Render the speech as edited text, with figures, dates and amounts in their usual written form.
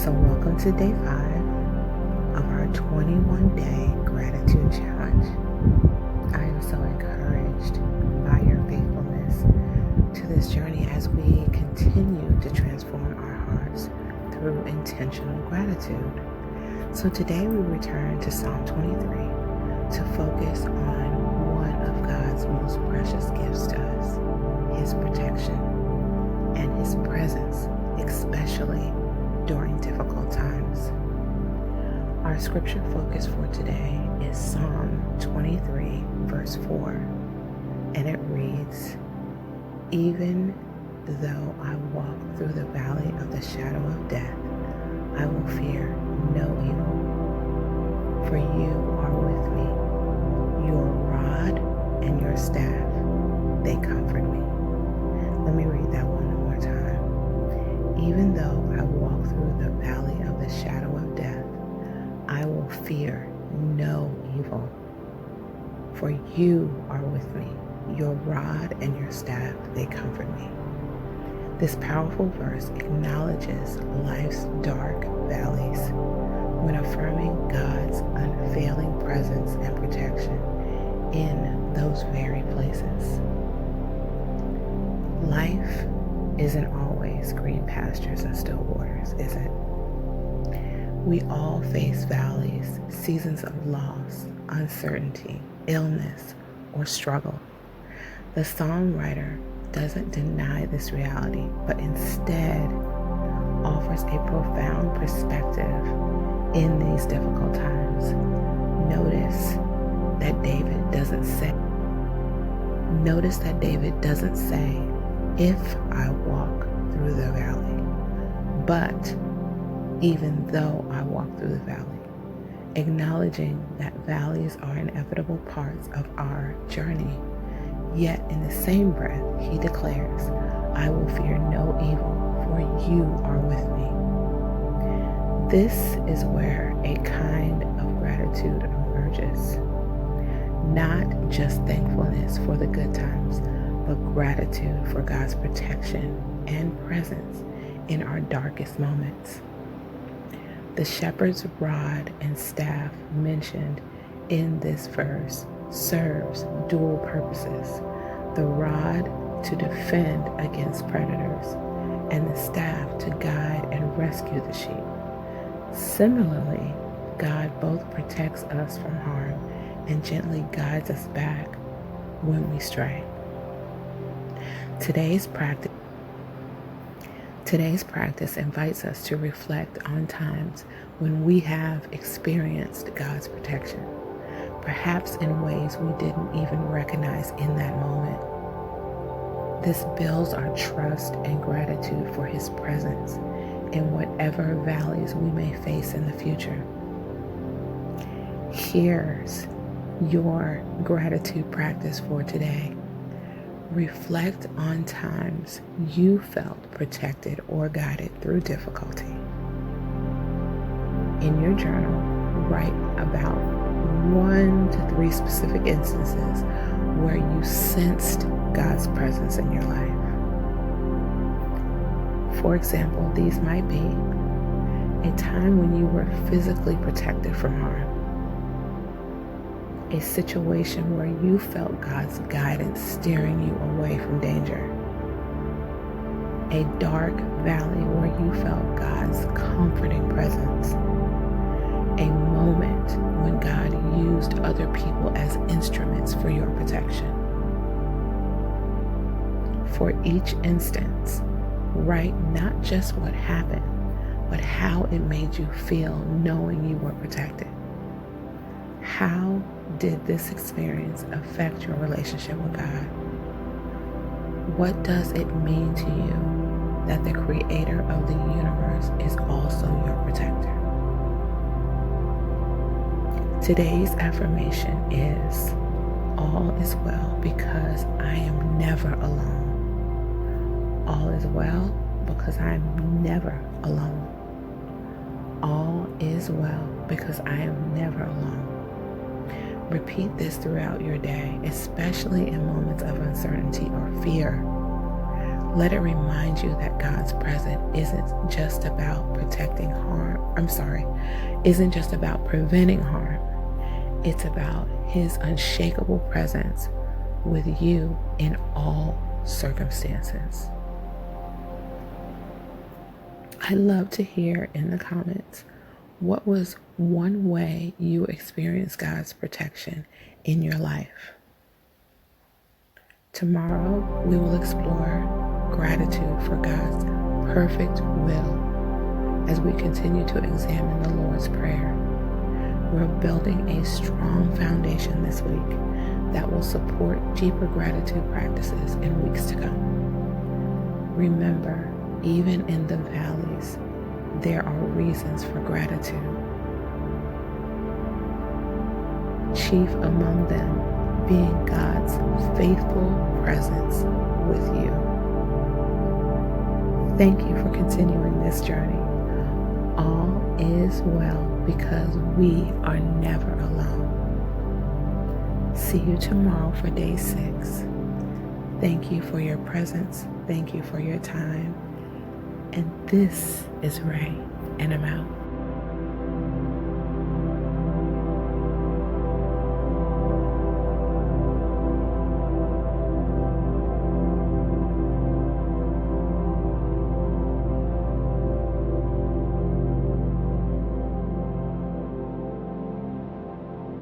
So welcome to day 5 of our 21-day gratitude challenge. I am so encouraged by your faithfulness to this journey as we continue to transform our hearts through intentional gratitude. So today we return to Psalm 23 to focus on one of God's most precious gifts to us, His protection and His presence, especially during difficult times. Our scripture focus for today is Psalm 23, verse 4, and it reads, "Even though I walk through the valley of the shadow of death, I will fear no evil, for you are with me. Your rod and your staff, they comfort me." Let me read that one more time. "Even though I walk through the valley of the shadow of death, I will fear no evil, for you are with me. Your rod and your staff, they comfort me." This powerful verse acknowledges life's dark valleys when affirming God's unfailing presence and protection in those very places. Life isn't always green pastures and still waters, is it? We all face valleys, seasons of loss, uncertainty, illness, or struggle. The songwriter doesn't deny this reality, but instead offers a profound perspective in these difficult times. Notice that David doesn't say, "If I walk through the valley," but "even though I walk through the valley," acknowledging that valleys are inevitable parts of our journey. Yet in the same breath, he declares, "I will fear no evil, for you are with me." This is where a kind of gratitude emerges. Not just thankfulness for the good times, but gratitude for God's protection and presence in our darkest moments. The shepherd's rod and staff mentioned in this verse serves dual purposes: the rod to defend against predators and the staff to guide and rescue the sheep. Similarly, God both protects us from harm and gently guides us back when we stray. Today's practice invites us to reflect on times when we have experienced God's protection, perhaps in ways we didn't even recognize in that moment. This builds our trust and gratitude for His presence in whatever valleys we may face in the future. Here's your gratitude practice for today. Reflect on times you felt protected or guided through difficulty. In your journal, write about 1 to 3 specific instances where you sensed God's presence in your life. For example, these might be a time when you were physically protected from harm, a situation where you felt God's guidance steering you away from danger, a dark valley where you felt God's comforting presence, a moment when God used other people as instruments for your protection. For each instance, write not just what happened, but how it made you feel knowing you were protected. How did this experience affect your relationship with God? What does it mean to you that the Creator of the universe is also your protector? Today's affirmation is, "All is well because I am never alone." All is well because I am never alone. All is well because I am never alone. Repeat this throughout your day, especially in moments of uncertainty or fear. Let it remind you that God's presence isn't just about isn't just about preventing harm. It's about His unshakable presence with you in all circumstances. I'd love to hear in the comments, what was one way you experienced God's protection in your life? Tomorrow, we will explore gratitude for God's perfect will as we continue to examine the Lord's Prayer. We're building a strong foundation this week that will support deeper gratitude practices in weeks to come. Remember, even in the valleys, there are reasons for gratitude. Chief among them being God's faithful presence with you. Thank you for continuing this journey. All is well because we are never alone. See you tomorrow for day 6. Thank you for your presence. Thank you for your time. And this is Ray, and I'm out.